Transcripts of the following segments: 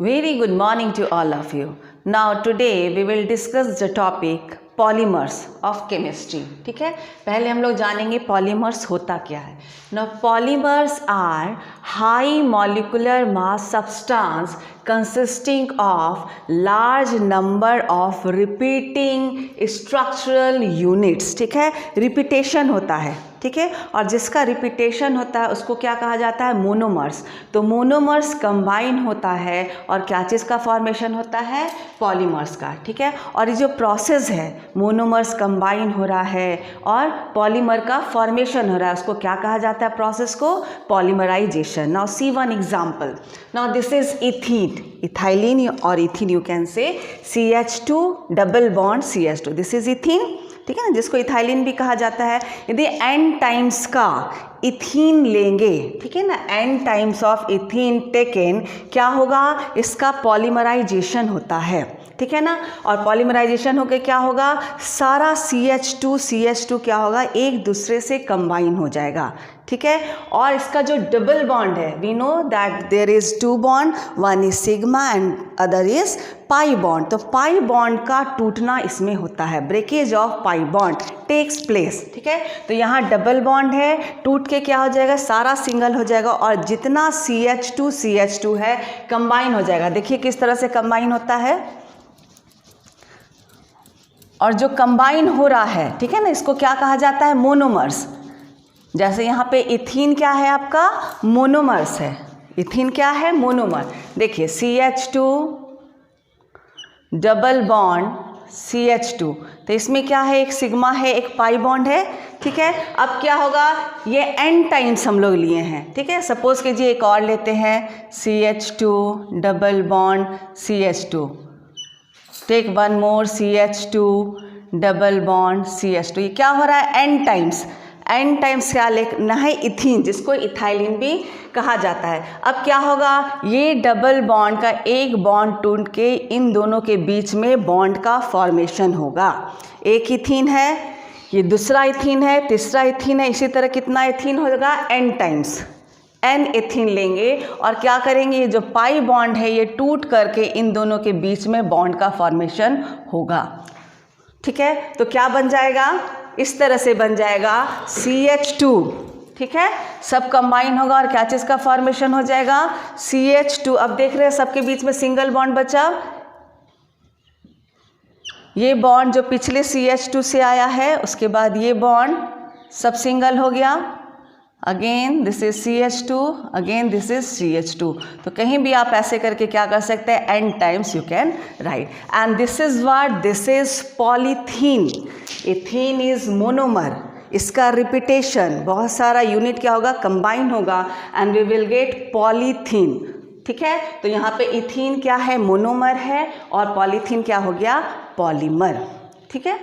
Very good morning to all of you. Now today we will discuss the topic polymers of chemistry. ठीक है, पहले हम लोग जानेंगे polymers होता क्या है. Now polymers are high molecular mass substance consisting of large number of repeating structural units. ठीक है, रिपीटेशन होता है. ठीक है, और जिसका रिपीटेशन होता है उसको क्या कहा जाता है? मोनोमर्स. तो मोनोमर्स कंबाइन होता है और क्या चीज़ का फॉर्मेशन होता है? पॉलीमर्स का. ठीक है, और ये जो प्रोसेस है मोनोमर्स कंबाइन हो रहा है और पॉलीमर का फॉर्मेशन हो रहा है उसको क्या कहा जाता है? प्रोसेस को polymerisation. Now see one example. Now this is ethene, ethylene और ethene you can say CH2 double bond CH2. This is ethene. ठीक है ना, जिसको इथाइलिन भी कहा जाता है. यदि n टाइम्स का इथीन लेंगे, ठीक है ना, n times of ethene taken, क्या होगा? इसका पॉलीमराइजेशन होता है. ठीक है ना, और पॉलीमराइजेशन होकर क्या होगा? सारा CH2 क्या होगा? एक दूसरे से कंबाइन हो जाएगा. ठीक है, और इसका जो डबल बॉन्ड है, we know that there is 2 bond, one is sigma and other is pi bond. तो पाई बॉन्ड का टूटना इसमें होता है, breakage of pi bond takes place. ठीक है, तो यहाँ डबल बॉन्ड है, टूट के क्या हो जाएगा? सारा सिंगल हो जाएगा और जितना CH2 है कंबाइन हो जाएगा. देखिए किस तरह से कंबाइन होता है, और जो कंबाइन हो रहा है, ठीक है ना, इसको क्या कहा जाता है? मोनोमर्स. जैसे यहाँ पे इथीन क्या है आपका? मोनोमर्स है. इथीन क्या है? मोनोमर. देखिए CH2 डबल बॉन्ड CH2, तो इसमें क्या है? एक सिग्मा है, एक पाई बॉन्ड है. ठीक है, अब क्या होगा? ये n टाइम्स हम लोग लिए हैं. ठीक है, सपोज कीजिए एक और लेते हैं CH2 double bond CH2. Take one more CH2 double bond CH2. ये क्या हो रहा है? n टाइम्स क्या लिखना है? इथीन, जिसको इथाइलिन भी कहा जाता है. अब क्या होगा? ये डबल बॉन्ड का एक बॉन्ड टूट के इन दोनों के बीच में बॉन्ड का फॉर्मेशन होगा. एक इथीन है, ये दूसरा इथीन है, तीसरा इथीन है, इसी तरह कितना इथीन होगा? n times. n इथीन लेंगे और क्या करेंगे? ये जो पाई बॉन्ड है ये टूट करके इन दोनों के बीच में बॉन्ड का फॉर्मेशन होगा. ठीक है, तो क्या बन जाएगा? इस तरह से बन जाएगा CH2. ठीक है, सब कंबाइन होगा और क्या चीज़ का फॉर्मेशन हो जाएगा? CH2. अब देख रहे हैं सबके बीच में सिंगल बॉन्ड बचा. ये बॉन्ड जो पिछले CH2 से आया है, उसके बाद ये बॉन्ड सब सिंगल हो गया. Again this is CH2, again this is CH2. तो कहीं भी आप ऐसे करके क्या कर सकते हैं? n times you can write. And this is what? This is polythene. Ethene is monomer. इसका रिपीटेशन बहुत सारा यूनिट क्या होगा? कंबाइन होगा and we will get polythene. ठीक है, तो यहाँ पे इथीन क्या है? मोनोमर है, और पॉलीथीन क्या हो गया? पॉलीमर. ठीक है,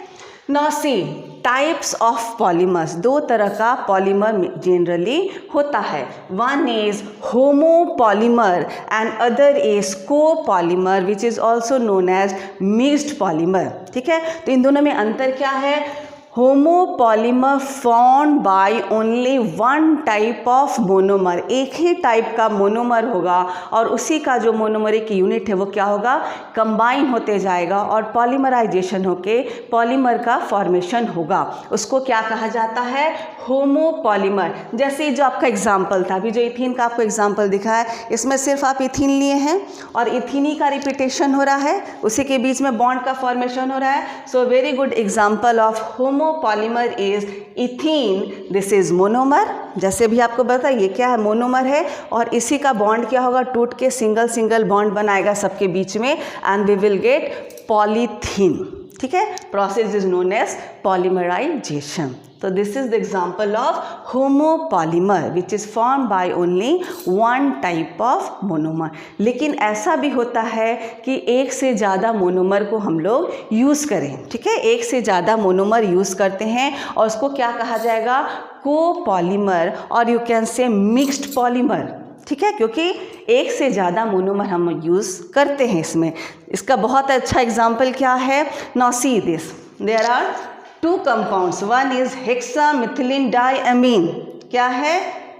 now see types of polymers. दो तरह का पॉलीमर जनरली होता है. One is homopolymer and other is copolymer which is also known as mixed polymer. ठीक है, तो इन दोनों में अंतर क्या है? Homopolymer formed by only one type of monomer. एक ही टाइप का मोनोमर होगा और उसी का जो मोनोमरिक यूनिट है वो क्या होगा? कंबाइन होते जाएगा और पॉलीमराइजेशन होके पॉलीमर का फॉर्मेशन होगा. उसको क्या कहा जाता है? होमोपॉलीमर. जैसे जो आपका एग्जाम्पल था, अभी जो इथीन का आपको एग्जाम्पल दिखा है, इसमें सिर्फ आप इथीन लिए हैं और इथीन ही का रिपीटेशन हो रहा है, उसी के बीच में बॉन्ड का फॉर्मेशन हो रहा है. So very good example of homopolymer is ethene. This is monomer. जैसे भी आपको पता है ये क्या है? मोनोमर है, और इसी का बॉन्ड क्या होगा? टूट के सिंगल बॉन्ड बनाएगा सबके बीच में and we will get polythene. ठीक है, process is known as polymerisation. So this is the example of homopolymer which is formed by only one type of monomer. लेकिन ऐसा भी होता है कि एक से ज़्यादा मोनोमर को हम लोग यूज़ करें. ठीक है, एक से ज़्यादा मोनोमर यूज़ करते हैं और उसको क्या कहा जाएगा? कोपॉलीमर, और यू कैन से मिक्स्ड पॉलीमर. ठीक है, क्योंकि एक से ज़्यादा मोनोमर हम यूज़ करते हैं इसमें. इसका बहुत अच्छा एग्जाम्पल क्या है? Now see this, there are two compounds. One is hexamethylene diamine. क्या है?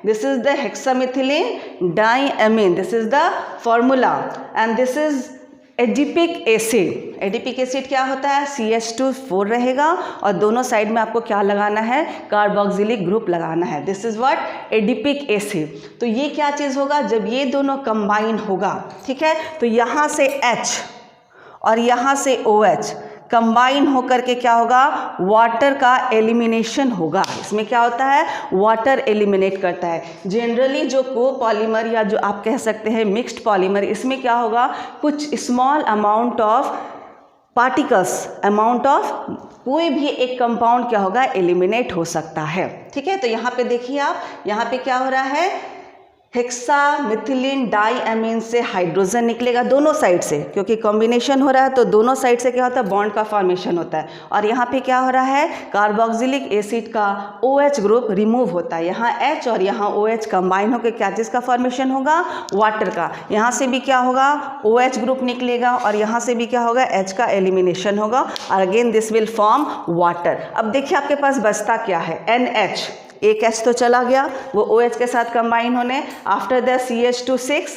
This is the hexamethylene diamine, this is the formula, and this is adipic acid. Adipic acid क्या होता है, CH2 रहेगा और दोनों साइड में आपको क्या लगाना है, कार्बोक्सिलिक ग्रुप लगाना है। This is what, adipic acid. तो ये क्या चीज़ होगा, जब ये दोनों कंबाइन होगा, ठीक है, तो यहाँ से H और यहाँ से OH कंबाइन होकर के क्या होगा, वाटर का एलिमिनेशन होगा। इसमें क्या होता है, वाटर एलिमिनेट करता है। जनरली जो कोपॉलीमर या जो आप कह सकते हैं मिक्स्ड पॉलीमर, इसमें क्या होगा, कुछ small amount of particles, amount of कोई भी एक कंपाउंड क्या होगा, एलिमिनेट हो सकता है। ठीक है, तो यहाँ पे देखिए आप, यहाँ पे क्या हो रहा है, हेक्सामिथिलीन डाइएमीन से हाइड्रोजन निकलेगा दोनों साइड से, क्योंकि कॉम्बिनेशन हो रहा है तो दोनों साइड से क्या होता है, बॉन्ड का फॉर्मेशन होता है। और यहाँ पे क्या हो रहा है, कार्बोक्सिलिक एसिड का OH ग्रुप रिमूव होता है। यहाँ H और यहाँ OH कंबाइन होकर क्या चीज़ का फॉर्मेशन होगा, वाटर का। यहाँ से भी क्या होगा, OH ग्रुप निकलेगा और यहाँ से भी क्या होगा, H का एलिमिनेशन होगा और again this will form water. अब देखिए आपके पास बचता क्या है, NH, एक H तो चला गया, वो OH के साथ कंबाइन होने, after the CH2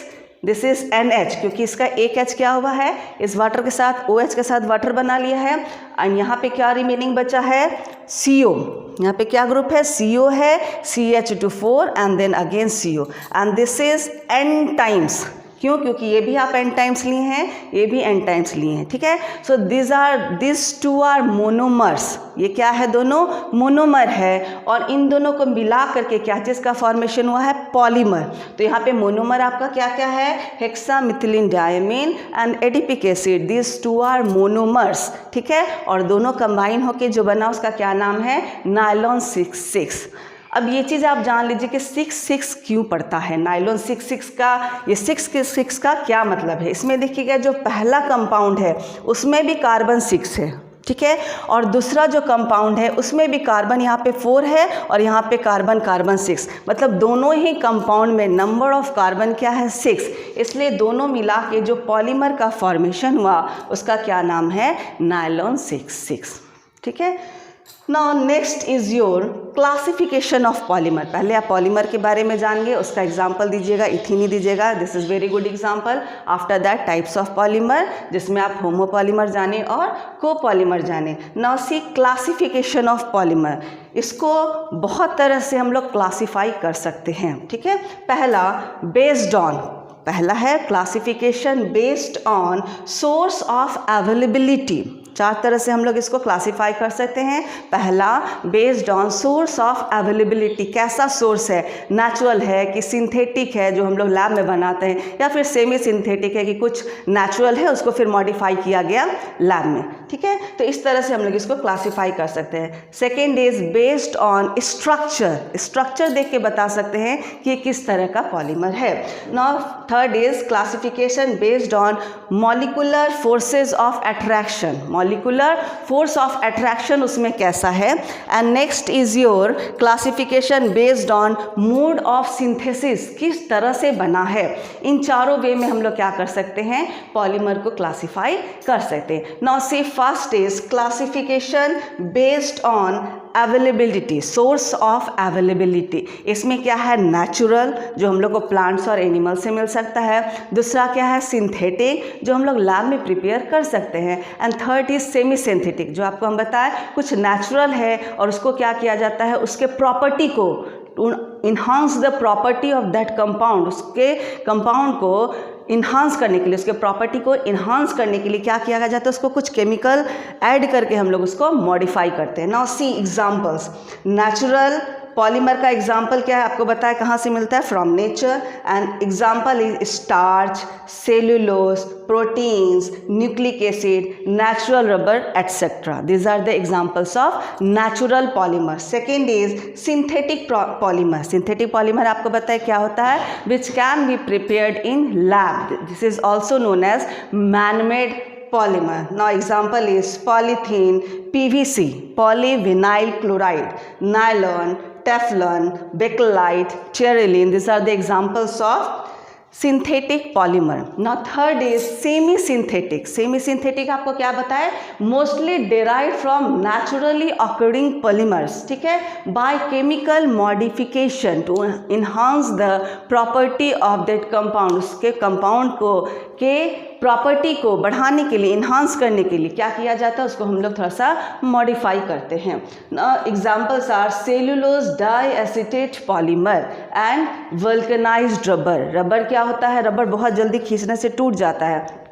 this is NH, क्योंकि इसका एक H क्या हुआ है, इस वाटर के साथ OH के साथ वाटर बना लिया है। एंड यहाँ पे क्या रिमेनिंग बचा है, CO। यहाँ पे क्या ग्रुप है, CO है, CH2 and then again CO, and this is N times. क्यों, क्योंकि ये भी आप N टाइम्स लिए हैं, ये भी N टाइम्स लिए हैं। ठीक है, so this two are monomers, ये क्या है, दोनों मोनोमर है और इन दोनों को मिला करके क्या चीज़ का फॉर्मेशन हुआ है, पॉलीमर। तो यहाँ पे मोनोमर आपका क्या क्या है, hexamethylene diamine and adipic acid, this two are monomers. ठीक है, और दोनों कंबाइन होके जो बना उसका क्या नाम है, नायलॉन 6,6। अब ये चीज़ आप जान लीजिए कि 6,6 क्यों पड़ता है, नायलॉन 6,6 का, ये 6,6 का क्या मतलब है। इसमें देखिएगा जो पहला कंपाउंड है उसमें भी कार्बन 6 है, ठीक है, और दूसरा जो कंपाउंड है उसमें भी कार्बन यहाँ पे 4 है और यहाँ पे कार्बन 6, मतलब दोनों ही कंपाउंड में नंबर ऑफ कार्बन क्या है, 6। इसलिए दोनों मिला के जो पॉलीमर का फॉर्मेशन हुआ उसका क्या नाम है, नायलॉन 6,6। ठीक है, now next is your classification of polymer. पहले आप पॉलीमर के बारे में जानिए, उसका एग्जाम्पल दीजिएगा, इथीन ही दीजिएगा, this is very good example. After that types of polymer, जिसमें आप होमोपॉलीमर जाने और कोपॉलीमर जाने। Now see classification of polymer, इसको बहुत तरह से हम लोग क्लासीफाई कर सकते हैं। ठीक है, पहला बेस्ड ऑन, पहला है classification based on source of availability. 4 तरह से हम लोग इसको क्लासीफाई कर सकते हैं। पहला based on source of availability, कैसा सोर्स है, नेचुरल है कि सिंथेटिक है जो हम लोग लैब में बनाते हैं, या फिर सेमी सिंथेटिक है कि कुछ नेचुरल है उसको फिर मॉडिफाई किया गया लैब में। ठीक है, तो इस तरह से हम लोग इसको क्लासीफाई कर सकते हैं। Second is based on structure, structure देख के बता सकते हैं कि ये किस तरह का पॉलीमर है। Now third is classification based on molecular forces of attraction, molecular force of attraction उसमें कैसा है। And next is your classification based on mode of synthesis, किस तरह से बना है। इन चारों वे में हम लोग क्या कर सकते हैं, पॉलीमर को क्लासीफाई कर सकते हैं। Now C first is classification based on availability, source of availability. इसमें क्या है, नेचुरल जो हम लोग को प्लांट्स और एनिमल से मिल सकता है। दूसरा क्या है, सिंथेटिक जो हम लोग लैब में प्रिपेयर कर सकते हैं। And third is semi synthetic, जो आपको हम बताएं कुछ नेचुरल है और उसको क्या किया जाता है, उसके प्रॉपर्टी को enhance the property of that compound, उसके कंपाउंड को इन्हांस करने के लिए, उसके प्रॉपर्टी को इन्हांस करने के लिए क्या किया जाता है, उसको कुछ केमिकल ऐड करके हम लोग उसको मॉडिफाई करते हैं। Now see examples, natural polymer का एग्जाम्पल क्या है, आपको बताया कहाँ से मिलता है, from nature. And example is starch, cellulose, proteins, nucleic acid, natural rubber etcetera. These are the examples of natural polymer. Second is synthetic polymer. Synthetic polymer आपको बताया क्या होता है, which can be prepared in lab, this is also known as man made polymer. Now example is polythene, PVC, polyvinyl chloride, nylon, Teflon, bakelite, Cherilene. These are the examples of synthetic polymer. Now third is semi synthetic. Semi synthetic आपको क्या बताया, mostly derive from naturally occurring polymers, ठीक है, by chemical modification to enhance the property of that compound. उसके compound को के property को बढ़ाने के लिए, इन्हांस करने के लिए क्या किया जाता है, उसको हम लोग थोड़ा सा मॉडिफाई करते हैं। Examples are cellulose diacetate polymer and vulcanised rubber. Rubber क्या होता है, रबर बहुत जल्दी खींचने से टूट जाता है,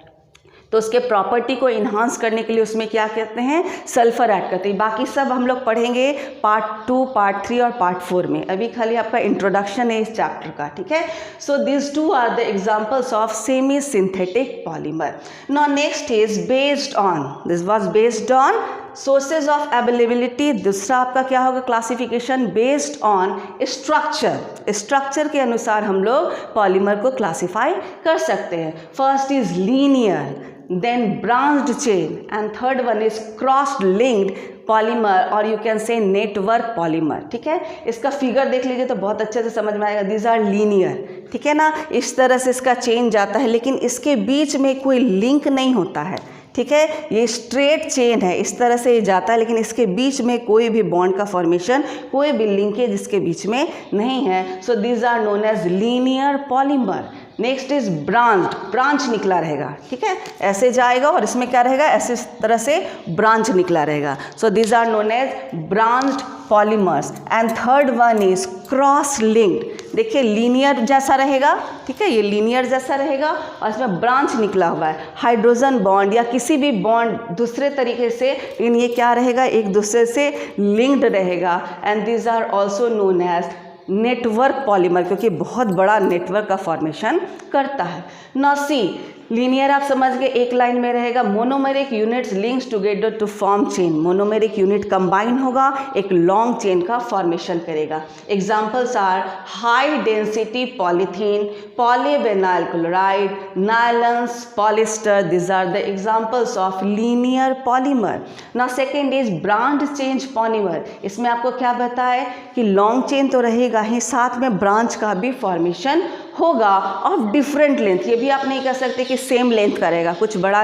तो उसके प्रॉपर्टी को इन्हांस करने के लिए उसमें क्या कहते हैं, सल्फर ऐड करते हैं। बाकी सब हम लोग पढ़ेंगे पार्ट 2, पार्ट 3 और पार्ट 4 में। अभी खाली आपका इंट्रोडक्शन है इस चैप्टर का, ठीक है। So this two are the examples of semi synthetic polymer. Now next is based on, this was based on sources of availability. दूसरा आपका क्या होगा, classification based on structure. Structure के अनुसार हम लोग पॉलीमर को क्लासीफाई कर सकते हैं। First is linear, then branched chain, and third one is cross linked polymer or you can say network polymer, ठीक है। इसका फिगर देख लीजिए तो बहुत अच्छे से समझ में आएगा। these are linear, ठीक है ना, इस तरह से इसका चेन जाता है, लेकिन इसके बीच में कोई लिंक नहीं होता है, ठीक है। ये स्ट्रेट चेन है, इस तरह से ये जाता है, लेकिन इसके बीच में कोई भी बॉन्ड का फॉर्मेशन, कोई भी लिंकेज इसके बीच में नहीं है। So these are known as linear polymer. Next is branch, branch निकला रहेगा, ठीक है, ऐसे जाएगा और इसमें क्या रहेगा, ऐसे तरह से ब्रांच निकला रहेगा। So these are known as branched polymers. And third one is cross linked. देखिए लीनियर जैसा रहेगा, ठीक है, ये लीनियर जैसा रहेगा और इसमें ब्रांच निकला हुआ है, हाइड्रोजन बॉन्ड या किसी भी बॉन्ड दूसरे तरीके से, लेकिन ये क्या रहेगा, एक दूसरे से लिंक्ड रहेगा। And these are also known as network polymer, क्योंकि बहुत बड़ा नेटवर्क का फॉर्मेशन करता है। नाउ सी लीनियर आप समझ गए, एक लाइन में रहेगा। Monomeric units links together to form chain. Monomeric unit combine होगा, एक लॉन्ग चेन का फॉर्मेशन करेगा। Examples are high density polythene, polyvinyl chloride, nylons, polyester. This are the examples of linear polymer. Now second is branch chain polymer. इसमें आपको क्या बताया कि long chain तो रहेगा ही, साथ में ब्रांच का भी फॉर्मेशन होगा ऑफ डिफरेंट लेंथ। ये भी आप नहीं कह सकते कि सेम लेंथ का रहेगा, कुछ बड़ा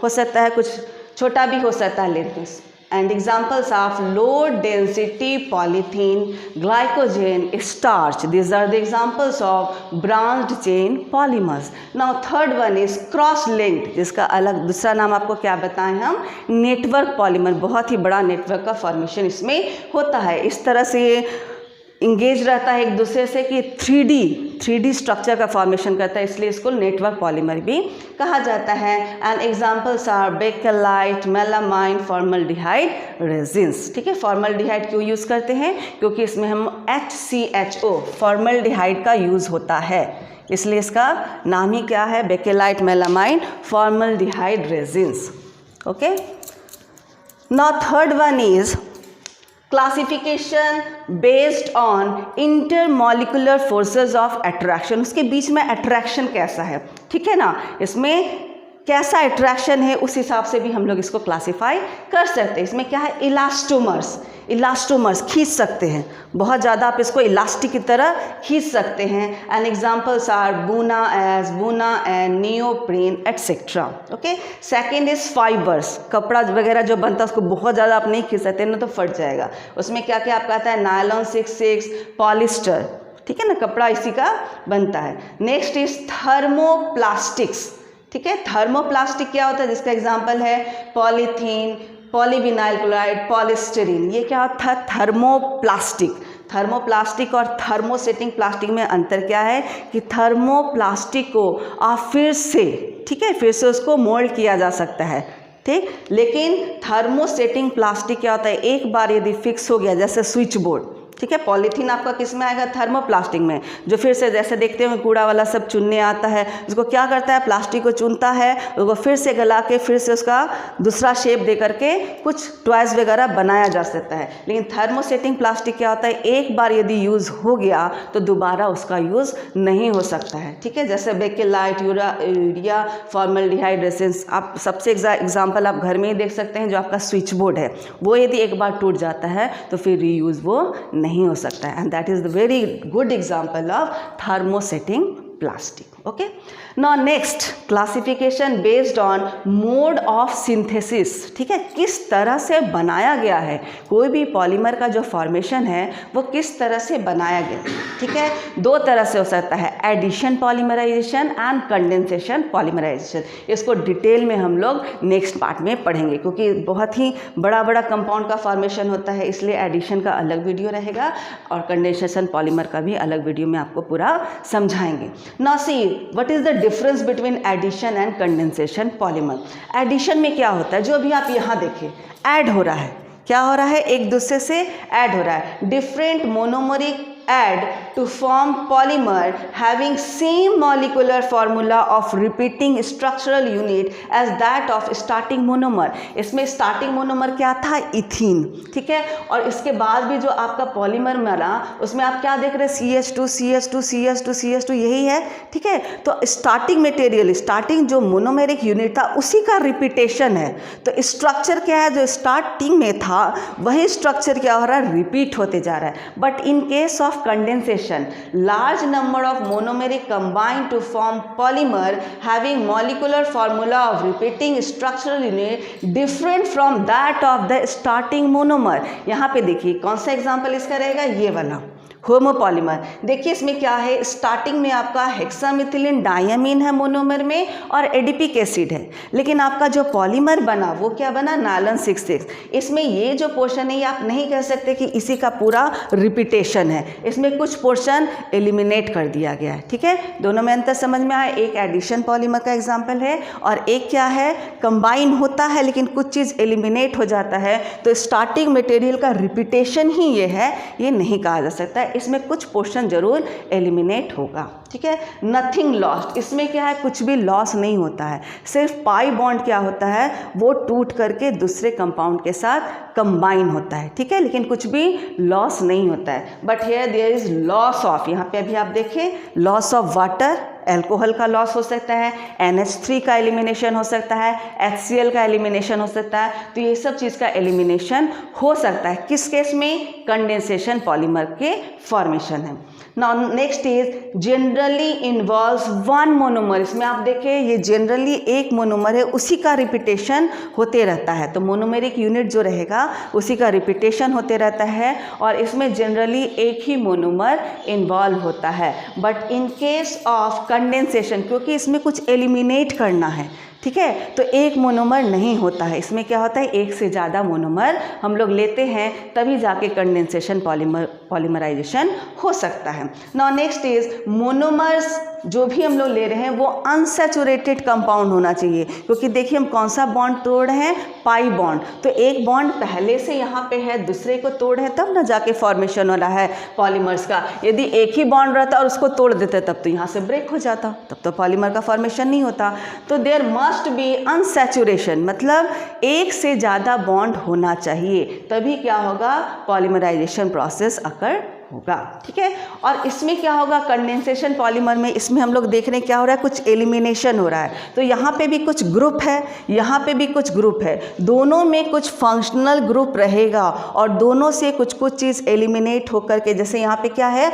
हो सकता है, कुछ छोटा भी हो सकता है length. And examples of low density polythene, glycogen, starch. This are the examples of branched chain polymers. Now third one is cross linked, जिसका अलग दूसरा नाम आपको क्या बताएं हम, नेटवर्क पॉलीमर। बहुत ही बड़ा नेटवर्क का फॉर्मेशन इसमें होता है, इस तरह से ये इंगेज रहता है एक दूसरे से कि 3D स्ट्रक्चर का फॉर्मेशन करता है, इसलिए इसको नेटवर्क पॉलीमर भी कहा जाता है। And examples are bakelite, melamine, formaldehyde resins, ठीक है। फॉर्मल्डिहाइड क्यों यूज़ करते हैं, क्योंकि इसमें हम HCHO फॉर्मल्डिहाइड का यूज़ होता है, इसलिए इसका नाम ही क्या है, bakelite, melamine, formaldehyde resins. Okay, now third one is classification based on intermolecular forces of attraction. उसके बीच में अट्रैक्शन कैसा है, ठीक है ना, इसमें कैसा अट्रैक्शन है उस हिसाब से भी हम लोग इसको क्लासिफाई कर सकते हैं। इसमें क्या है, इलास्टोमर्स, इलास्टोमर्स खींच सकते हैं, बहुत ज़्यादा आप इसको इलास्टिक की तरह खींच सकते हैं। And examples are buna and neoprene etcetera. Okay, second is fibres, कपड़ा वगैरह जो बनता है उसको बहुत ज़्यादा आप नहीं खींच सकते ना, तो फट जाएगा। उसमें क्या क्या आपका आता है, नायलॉन 66, पॉलिस्टर, ठीक है ना, कपड़ा इसी का बनता है। नेक्स्ट इज थर्मोप्लास्टिक्स, ठीक है। थर्मोप्लास्टिक क्या होता है, जिसका एग्जाम्पल है पॉलीथीन, पॉलीविनाइल क्लोराइड, पॉलिस्टरीन। ये क्या होता है, थर्मोप्लास्टिक। थर्मोप्लास्टिक और थर्मोसेटिंग प्लास्टिक में अंतर क्या है कि थर्मोप्लास्टिक को आप फिर से, ठीक है, फिर से उसको मोल्ड किया जा सकता है, ठीक। लेकिन थर्मोसेटिंग प्लास्टिक क्या होता है, एक बार यदि फिक्स हो गया, जैसे स्विच बोर्ड, ठीक है। पॉलीथीन आपका किस में आएगा, थर्मोप्लास्टिक में, जो फिर से जैसे देखते हैं कूड़ा वाला सब चुनने आता है, उसको क्या करता है, प्लास्टिक को चुनता है, उसको फिर से गला के फिर से उसका दूसरा शेप दे करके कुछ टॉयज वगैरह बनाया जा सकता है। लेकिन थर्मोसेटिंग प्लास्टिक क्या होता है, एक बार यदि यूज़ हो गया तो दोबारा उसका यूज़ नहीं हो सकता है, ठीक है। जैसे बेकेलाइट, यूरिया, फॉर्मल्डिहाइड रेजिन्स, आप सबसे एग्जाम्पल आप घर में ही देख सकते हैं, जो आपका स्विच बोर्ड है वो यदि एक बार टूट जाता है तो फिर रीयूज़ वो नहीं हो सकता है। And that is the very good example of thermosetting plastic. Okay. Now next classification based on mode of synthesis, ठीक है, किस तरह से बनाया गया है, कोई भी पॉलीमर का जो फॉर्मेशन है वो किस तरह से बनाया गया, ठीक है। दो तरह से हो सकता है, addition polymerisation and condensation polymerisation. इसको डिटेल में हम लोग नेक्स्ट पार्ट में पढ़ेंगे, क्योंकि बहुत ही बड़ा बड़ा कंपाउंड का फॉर्मेशन होता है, इसलिए एडिशन का अलग वीडियो रहेगा और कंडेंसेशन पॉलीमर का भी अलग वीडियो में आपको पूरा समझाएंगे। Now see what is the difference between addition and condensation polymer. Addition में क्या होता है, जो अभी आप यहाँ देखिए ऐड हो रहा है, क्या हो रहा है, एक दूसरे से ऐड हो रहा है, different मोनोमरिक add to form polymer having same molecular formula of repeating structural unit as that of starting monomer। इसमें starting monomer क्या था, इथीन, ठीक है, और इसके बाद भी जो आपका पॉलीमर मिला उसमें आप क्या देख रहे हैं, CH2 CH2 CH2 CH2, यही है, ठीक है। तो स्टार्टिंग मटेरियल, स्टार्टिंग जो मोनोमेरिक यूनिट था उसी का रिपीटेशन है। तो स्ट्रक्चर क्या है, जो स्टार्टिंग में था वही स्ट्रक्चर क्या हो रहा है, रिपीट होते जा रहा है। But in case of condensation, large number of monomeric combine to form polymer having molecular formula of repeating structural unit different from that of the starting monomer। यहाँ पे देखिए कौन सा एग्जाम्पल इसका रहेगा, ये वाला होमोपॉलीमर। देखिए इसमें क्या है, स्टार्टिंग में आपका हेक्सामिथिलिन डायमीन है मोनोमर में और एडिपिक एसिड है, लेकिन आपका जो पॉलीमर बना वो क्या बना, नायलॉन 6,6। इसमें ये जो पोर्शन है ये आप नहीं कह सकते कि इसी का पूरा रिपीटेशन है, इसमें कुछ पोर्शन एलिमिनेट कर दिया गया है, ठीक है। दोनों में अंतर समझ में आया, एक एडिशन पॉलीमर का एग्जाम्पल है और एक क्या है, कंबाइन होता है लेकिन कुछ चीज़ एलिमिनेट हो जाता है। तो स्टार्टिंग मटेरियल का रिपीटेशन ही ये है, ये नहीं कहा जा सकता है, इसमें कुछ पोर्शन जरूर एलिमिनेट होगा, ठीक है। नथिंग लॉस्ट, इसमें क्या है, कुछ भी लॉस नहीं होता है, सिर्फ पाई बॉन्ड क्या होता है, वो टूट करके दूसरे कंपाउंड के साथ कंबाइन होता है, ठीक है, लेकिन कुछ भी लॉस नहीं होता है। But here there is loss of, यहाँ पे अभी आप देखें, लॉस ऑफ वाटर, एल्कोहल का लॉस हो सकता है, NH3 का एलिमिनेशन हो सकता है, HCl का एलिमिनेशन हो सकता है। तो ये सब चीज़ का एलिमिनेशन हो सकता है, किस केस में, कंडेंसेशन पॉलीमर के फॉर्मेशन है। Now next is generally involves one monomer. इसमें आप देखें ये जनरली एक मोनोमर है, उसी का रिपीटेशन होते रहता है। तो मोनोमेरिक यूनिट जो रहेगा उसी का रिपीटेशन होते रहता है और इसमें जनरली एक ही मोनोमर इन्वॉल्व होता है। But in case of condensation, क्योंकि इसमें कुछ एलिमिनेट करना है, ठीक है, तो एक मोनोमर नहीं होता है, इसमें क्या होता है, एक से ज़्यादा मोनोमर हम लोग लेते हैं, तभी जाके कंडेंसेशन पॉलीमराइजेशन हो सकता है। नाउ नेक्स्ट इज मोनोमर्स जो भी हम लोग ले रहे हैं वो अनसैचुरेटेड कंपाउंड होना चाहिए, क्योंकि देखिए हम कौन सा बॉन्ड तोड़ रहे हैं, पाई बॉन्ड। तो एक बॉन्ड पहले से यहाँ पे है, दूसरे को तोड़ है, तब ना जाके फॉर्मेशन हो रहा है पॉलीमर्स का। यदि एक ही बॉन्ड रहता और उसको तोड़ देते तब तो यहाँ से ब्रेक हो जाता, तब तो पॉलीमर का फॉर्मेशन नहीं होता। तो देयर मस्ट बी अनसैचुरेशन, मतलब एक से ज़्यादा बॉन्ड होना चाहिए, तभी क्या होगा, पॉलीमराइजेशन प्रोसेस अकर होगा, ठीक है। और इसमें क्या होगा, कंडेंसेशन पॉलीमर में, इसमें हम लोग देख रहे हैं क्या हो रहा है, कुछ एलिमिनेशन हो रहा है। तो यहाँ पे भी कुछ ग्रुप है, यहाँ पे भी कुछ ग्रुप है, दोनों में कुछ फंक्शनल ग्रुप रहेगा और दोनों से कुछ कुछ चीज़ एलिमिनेट होकर के, जैसे यहाँ पे क्या है,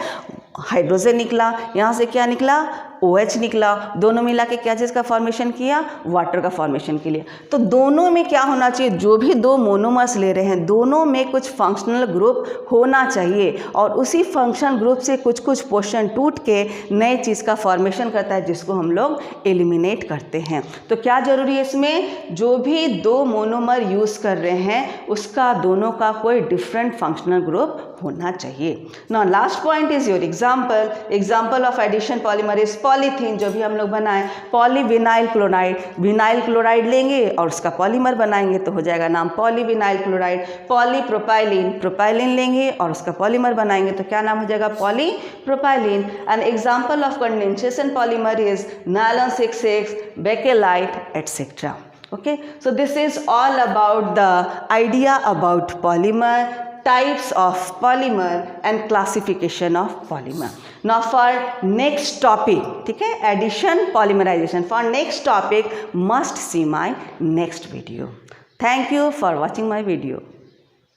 हाइड्रोजन निकला, यहाँ से क्या निकला, OH निकला, दोनों मिला के क्या चीज़ का फॉर्मेशन किया, वाटर का फॉर्मेशन के लिए। तो दोनों में क्या होना चाहिए, जो भी दो मोनोमर्स ले रहे हैं दोनों में कुछ फंक्शनल ग्रुप होना चाहिए और उसी फंक्शनल ग्रुप से कुछ कुछ पोर्शन टूट के नए चीज़ का फॉर्मेशन करता है, जिसको हम लोग एलिमिनेट करते हैं। तो क्या जरूरी है इसमें, जो भी दो मोनोमर यूज़ कर रहे हैं उसका दोनों का कोई डिफरेंट फंक्शनल ग्रुप होना चाहिए। Now last point is your example of addition polymer is polythene. जो भी हम लोग बनाएं, पॉलीविनाइल क्लोराइड, विनाइल क्लोराइड लेंगे और उसका पॉलीमर बनाएंगे तो हो जाएगा नाम पॉलीविनाइल क्लोराइड। पॉलीप्रोपाइलिन, प्रोपाइलिन लेंगे और उसका पॉलीमर बनाएंगे तो क्या नाम हो जाएगा, polypropylene. An example of condensation polymer is nylon 6,6, bakelite etcetera. Okay, so this is all about the idea about polymer, types of polymer and classification of polymer. Now for next topic, ठीक है, addition polymerization, for next topic must see my next video. Thank you for watching my video.